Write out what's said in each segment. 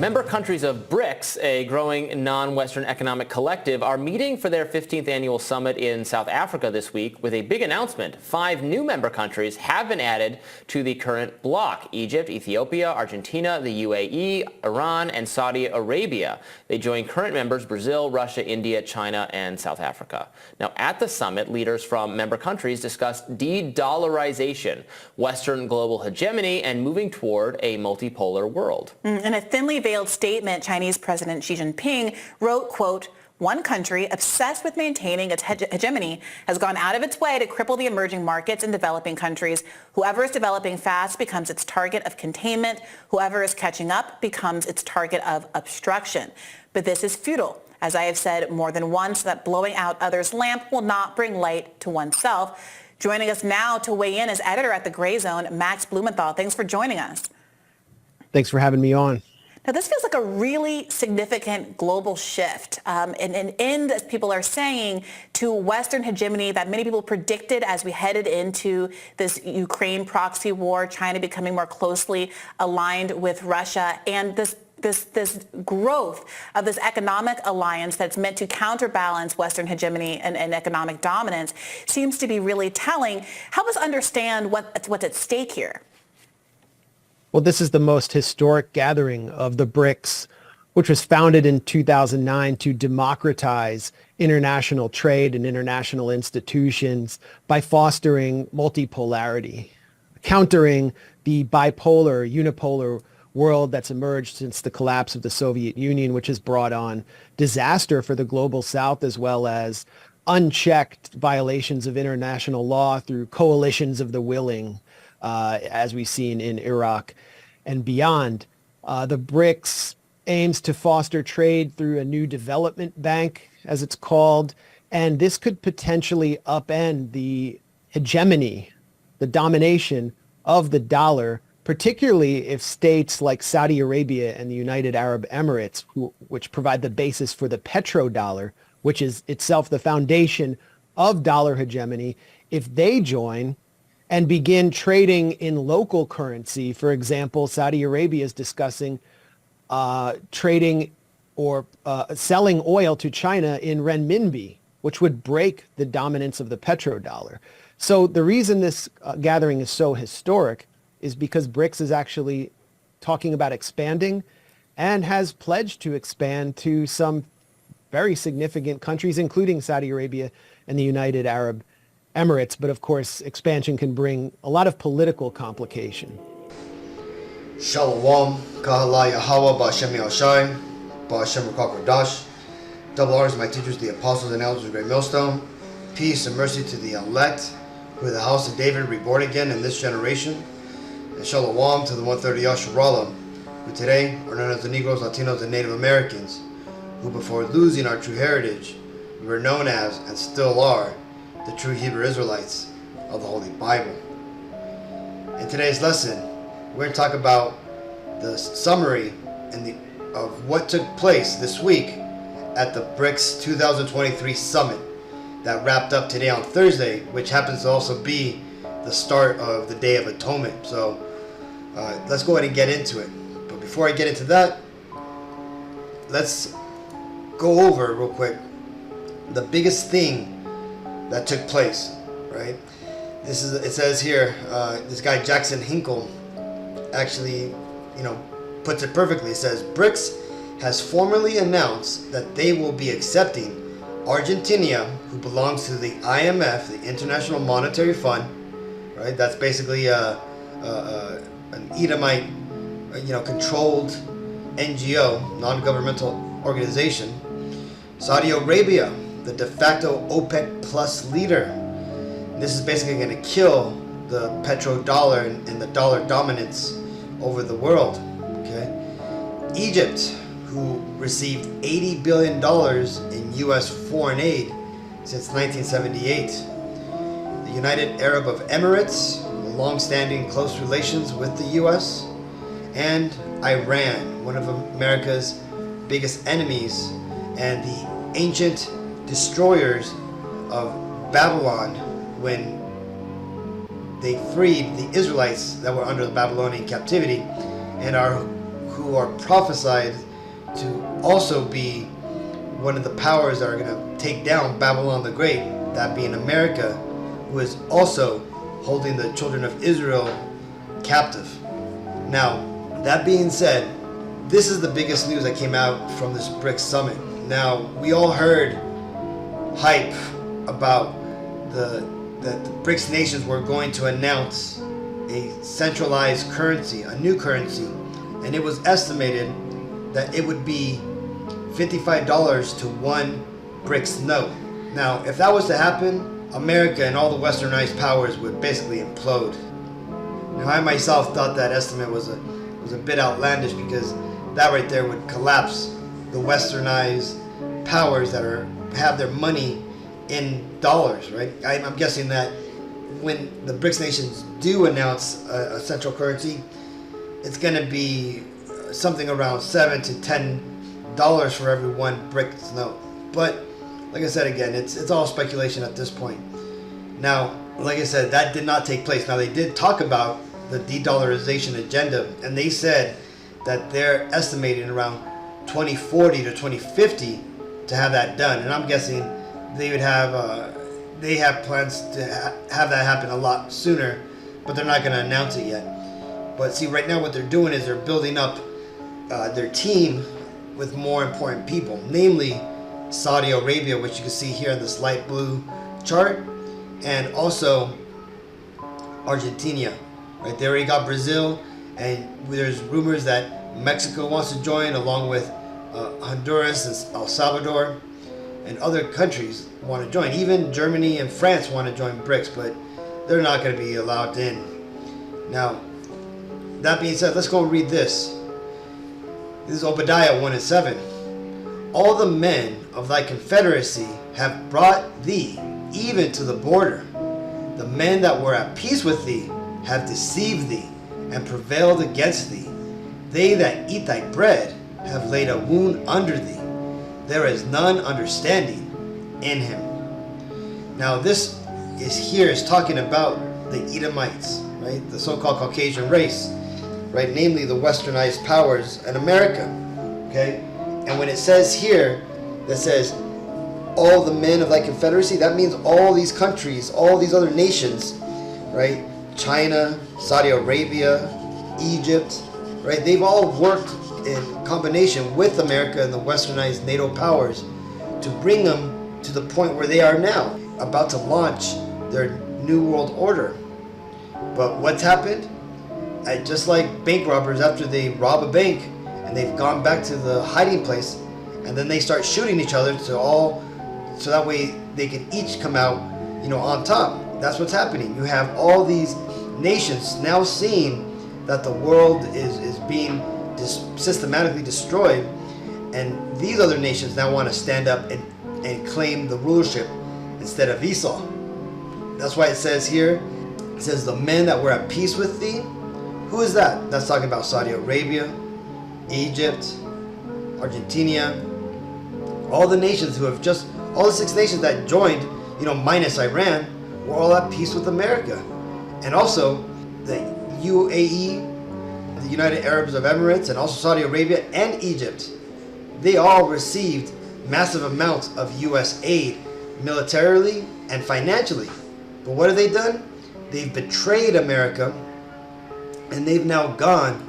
Member countries of BRICS, a growing non-Western economic collective, are meeting for their 15th annual summit in South Africa this week with a big announcement. 5 new member countries have been added to the current bloc: Egypt, Ethiopia, Argentina, the UAE, Iran, and Saudi Arabia. They join current members Brazil, Russia, India, China, and South Africa. Now, at the summit, leaders from member countries discussed de-dollarization, Western global hegemony, and moving toward a multipolar world. In a thinly veiled statement, Chinese President Xi Jinping wrote, quote, "One country obsessed with maintaining its hegemony has gone out of its way to cripple the emerging markets in developing countries. Whoever is developing fast becomes its target of containment. Whoever is catching up becomes its target of obstruction. But this is futile. As I have said more than once, that blowing out others' lamp will not bring light to oneself." Joining us now to weigh in is editor at The Gray Zone, Max Blumenthal. Thanks for joining us. Thanks for having me on. Now, this feels like a really significant global shift, and an end, as people are saying, to Western hegemony that many people predicted as we headed into this Ukraine proxy war, China becoming more closely aligned with Russia, and this growth of this economic alliance that's meant to counterbalance Western hegemony and economic dominance seems to be really telling. Help us understand what's at stake here. Well, this is the most historic gathering of the BRICS, which was founded in 2009 to democratize international trade and international institutions by fostering multipolarity, countering the bipolar, unipolar world that's emerged since the collapse of the Soviet Union, which has brought on disaster for the global South, as well as unchecked violations of international law through coalitions of the willing, as we've seen in Iraq and beyond. The BRICS aims to foster trade through a new development bank, as it's called, and this could potentially upend the hegemony, the domination of the dollar, particularly if states like Saudi Arabia and the United Arab Emirates, which provide the basis for the petrodollar, which is itself the foundation of dollar hegemony, if they join and begin trading in local currency. For example, Saudi Arabia is discussing trading or selling oil to China in renminbi, which would break the dominance of the petrodollar. So the reason this gathering is so historic is because BRICS is actually talking about expanding and has pledged to expand to some very significant countries, including Saudi Arabia and the United Arab Emirates. But of course, expansion can bring a lot of political complication. Shalom, Kahala Yahweh, Ba'Shem Yahushai, Ba'Shem Rakak Radash. Double honors to my teachers, the apostles and elders of Great Millstone. Peace and mercy to the elect, who are the house of David, reborn again in this generation. And Shalom to the 130 Yasharallah, who today are known as the Negroes, Latinos, and Native Americans, who before losing our true heritage, we were known as, and still are, the true Hebrew Israelites of the Holy Bible. In today's lesson, we're going to talk about the summary of what took place this week at the BRICS 2023 Summit that wrapped up today on Thursday, which happens to also be the start of the Day of Atonement. So let's go ahead and get into it. But before I get into that, let's go over real quick the biggest thing that took place, right? It says here, this guy Jackson Hinkle actually, puts it perfectly. It says, BRICS has formally announced that they will be accepting Argentina, who belongs to the IMF, the International Monetary Fund, right? That's basically an Edomite, controlled NGO, non-governmental organization. Saudi Arabia, the de facto OPEC plus leader. This is basically going to kill the petrodollar and the dollar dominance over the world. Okay, Egypt, who received $80 billion in U.S. foreign aid since 1978. The United Arab Emirates, long-standing close relations with the U.S. And Iran, one of America's biggest enemies and the ancient destroyers of Babylon when they freed the Israelites that were under the Babylonian captivity and who are prophesied to also be one of the powers that are going to take down Babylon the Great, that being America, who is also holding the children of Israel captive. Now, that being said, this is the biggest news that came out from this BRICS summit. Now, we all heard hype about that the BRICS nations were going to announce a centralized currency, a new currency, and it was estimated that it would be $55 to one BRICS note. Now, if that was to happen, America and all the westernized powers would basically implode. Now, I myself thought that estimate was a bit outlandish, because that right there would collapse the westernized powers that have their money in dollars, right? I'm guessing that when the BRICS nations do announce a central currency, it's going to be something around $7 to $10 for every one BRICS note. But like I said, again, it's all speculation at this point. Now, like I said, that did not take place. Now, they did talk about the de-dollarization agenda, and they said that they're estimating around 2040 to 2050 to have that done. And I'm guessing they have plans to have that happen a lot sooner, but they're not going to announce it yet. But see, right now what they're doing is they're building up their team with more important people, namely Saudi Arabia, which you can see here in this light blue chart, and also Argentina. Right, they already got Brazil, and there's rumors that Mexico wants to join, along with Honduras and El Salvador, and other countries want to join. Even Germany and France want to join BRICS, but they're not going to be allowed in. Now, that being said, let's go and read this. This is Obadiah 1:7. All the men of thy confederacy have brought thee even to the border. The men that were at peace with thee have deceived thee and prevailed against thee. They that eat thy bread have laid a wound under thee. There is none understanding in him. Now this is talking about the Edomites, right? The so-called Caucasian race, right? Namely the westernized powers in America, okay? And when it says here, that says, all the men of thy confederacy, that means all these countries, all these other nations, right? China, Saudi Arabia, Egypt, right? They've all worked in combination with America and the westernized NATO powers to bring them to the point where they are now, about to launch their new world order. But what's happened? Just like bank robbers, after they rob a bank and they've gone back to the hiding place, and then they start shooting each other so that way they can each come out, on top. That's what's happening. You have all these nations now seeing that the world is being systematically destroyed, and these other nations now want to stand up and claim the rulership instead of Esau. That's why it says here, it says the men that were at peace with thee. Who is that? That's talking about Saudi Arabia, Egypt, Argentina, all the nations all the 6 nations that joined, minus Iran, were all at peace with America. And also the UAE, the United Arabs of Emirates, and also Saudi Arabia and Egypt. They all received massive amounts of U.S. aid, militarily and financially. But what have they done? They've betrayed America, and they've now gone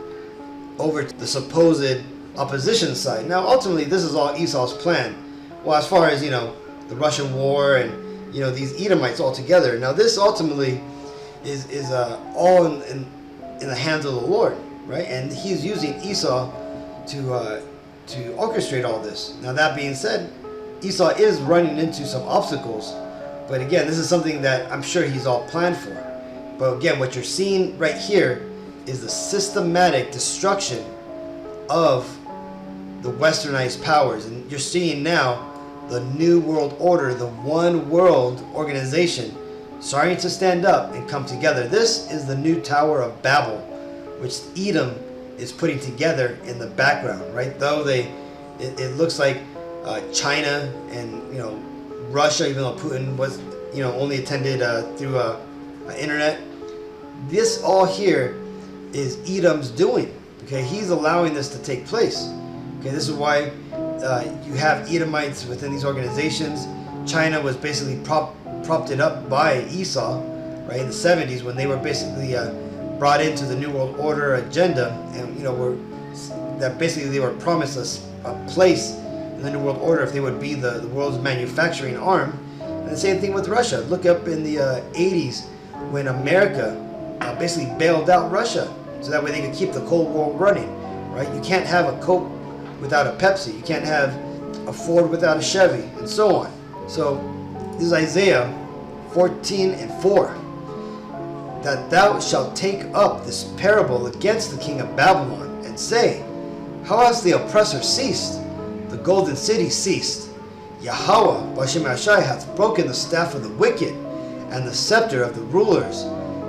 over to the supposed opposition side. Now, ultimately, this is all Esau's plan. Well, as far as, the Russian war and, these Edomites all together. Now, this ultimately is all in the hands of the Lord, right? And he's using Esau to orchestrate all this. Now, that being said, Esau is running into some obstacles. But again, this is something that I'm sure he's all planned for. But again, what you're seeing right here is the systematic destruction of the westernized powers. And you're seeing now the new world order, the one world organization, starting to stand up and come together. This is the new Tower of Babel, which Edom is putting together in the background, right? Though it looks like China and Russia, even though Putin was only attended through internet. This all here is Edom's doing. Okay, he's allowing this to take place. Okay, this is why you have Edomites within these organizations. China was basically propped it up by Esau, right, in the 70s when they were basically brought into the New World Order agenda, and that basically they were promised a place in the New World Order if they would be the world's manufacturing arm. And the same thing with Russia. Look up in the 80s when America basically bailed out Russia so that way they could keep the Cold War running, right? You can't have a Coke without a Pepsi. You can't have a Ford without a Chevy, and so on. So this is Isaiah 14:4. That thou shalt take up this parable against the king of Babylon, and say, how has the oppressor ceased? The golden city ceased. Yahweh, Bashem Ashai, hath broken the staff of the wicked, and the scepter of the rulers.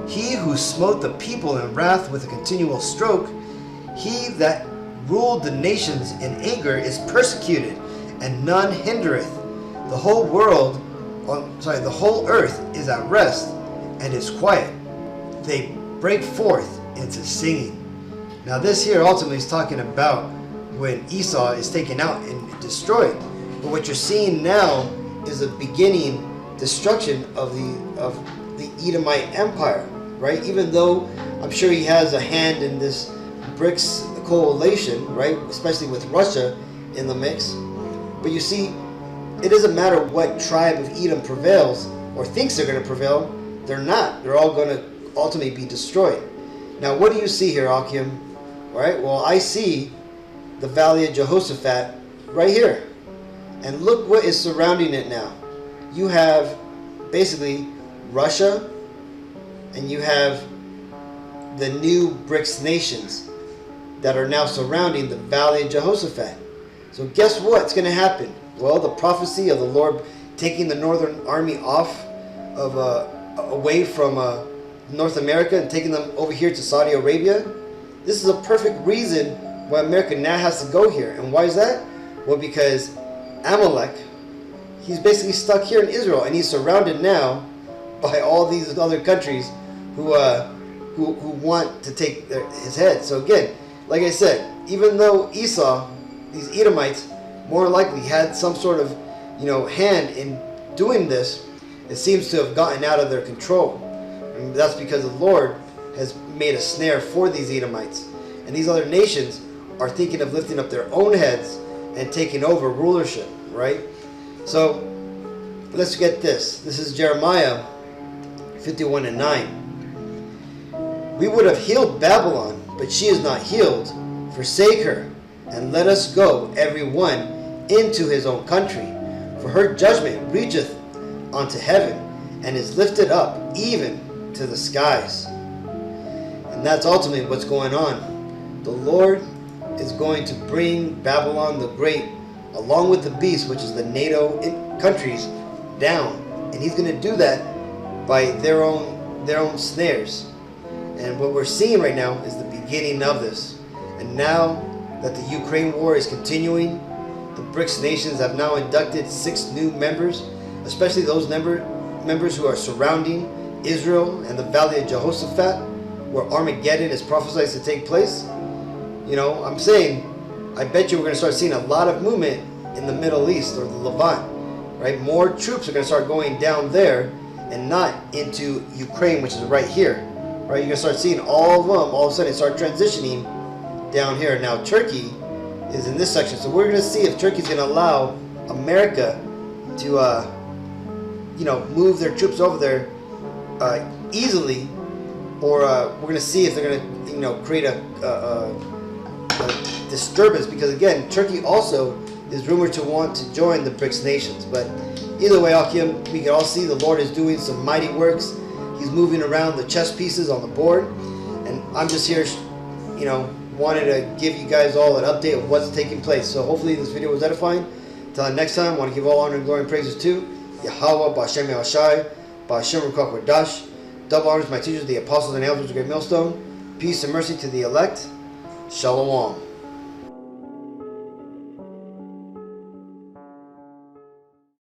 He who smote the people in wrath with a continual stroke, he that ruled the nations in anger is persecuted, and none hindereth. The whole the whole earth is at rest, and is quiet. They break forth into singing. Now this here ultimately is talking about when Esau is taken out and destroyed. But what you're seeing now is a beginning destruction of the Edomite Empire, right? Even though I'm sure he has a hand in this BRICS coalition, right? Especially with Russia in the mix. But you see, it doesn't matter what tribe of Edom prevails or thinks they're going to prevail. They're not. They're all going to ultimately be destroyed. Now, what do you see here, Akim? All right. Well, I see the Valley of Jehoshaphat right here. And look what is surrounding it now. You have basically Russia, and you have the new BRICS nations that are now surrounding the Valley of Jehoshaphat. So guess what's going to happen? Well, the prophecy of the Lord taking the northern army off of away from North America and taking them over here to Saudi Arabia. This is a perfect reason why America now has to go here. And why is that? Well, because Amalek, he's basically stuck here in Israel, and he's surrounded now by all these other countries who want to take his head. So again, like I said, even though Esau, these Edomites, more likely had some sort of, hand in doing this, it seems to have gotten out of their control. And that's because the Lord has made a snare for these Edomites. And these other nations are thinking of lifting up their own heads and taking over rulership, right? So let's get this. This is Jeremiah 51:9. We would have healed Babylon, but she is not healed. Forsake her, and let us go, every one, into his own country. For her judgment reacheth unto heaven, and is lifted up even to the skies. And that's ultimately what's going on. The Lord is going to bring Babylon the Great, along with the beast, which is the NATO countries, down. And he's going to do that by their own snares. And what we're seeing right now is the beginning of this. And now that the Ukraine war is continuing, the BRICS nations have now inducted 6 new members, especially those members who are surrounding Israel and the Valley of Jehoshaphat, where Armageddon is prophesied to take place. I'm saying, I bet you we're going to start seeing a lot of movement in the Middle East or the Levant, right? More troops are going to start going down there and not into Ukraine, which is right here, right? You're going to start seeing all of them all of a sudden start transitioning down here. Now, Turkey is in this section, so we're going to see if Turkey's going to allow America to, move their troops over there easily, or we're going to see if they're going to, create a disturbance, because again, Turkey also is rumored to want to join the BRICS nations. But either way, Akim, we can all see the Lord is doing some mighty works. He's moving around the chess pieces on the board, and I'm just here, wanted to give you guys all an update of what's taking place. So hopefully this video was edifying. Until next time, I want to give all honor and glory and praises to Yahweh, Ba'Shem Yahushai, Ba'Shem Ruach Kodash. Double honors to my teachers, the apostles and elders of the Great Millstone. Peace and mercy to the elect. Shalom.